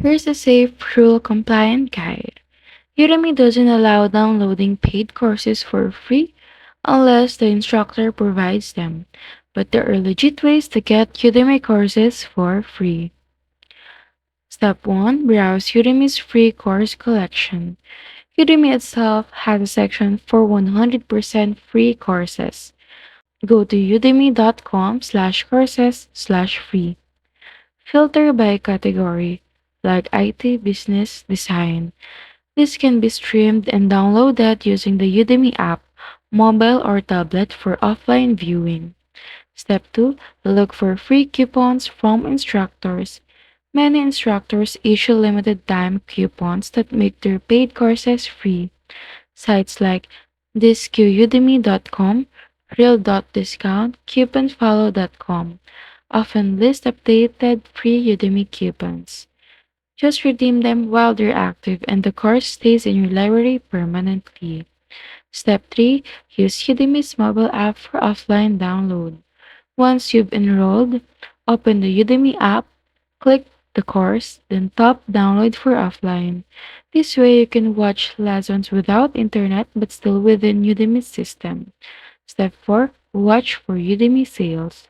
Here's a safe, rule-compliant guide. Udemy doesn't allow downloading paid courses for free unless the instructor provides them, but there are legit ways to get Udemy courses for free. Step 1. Browse Udemy's free course collection. Udemy itself has a section for 100% free courses. Go to udemy.com/courses/free. Filter by category, like IT, business, design. This can be streamed and downloaded using the Udemy app, mobile or tablet for offline viewing. Step 2. Look for free coupons from instructors. Many instructors issue limited time coupons that make their paid courses free. Sites like disqudemy.com, real.discount, couponfollow.com often list updated free Udemy coupons. Just redeem them while they're active and the course stays in your library permanently. Step 3. Use Udemy's mobile app for offline download. Once you've enrolled, open the Udemy app, click the course, then tap Download for offline. This way you can watch lessons without internet but still within Udemy's system. Step 4. Watch for Udemy sales.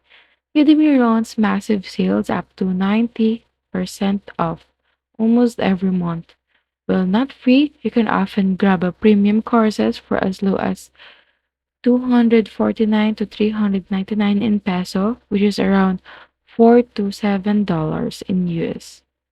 Udemy runs massive sales up to 90% off almost every month. While not free, you can often grab a premium courses for as low as 249 to 399 in peso, which is around $4 to $7 in US.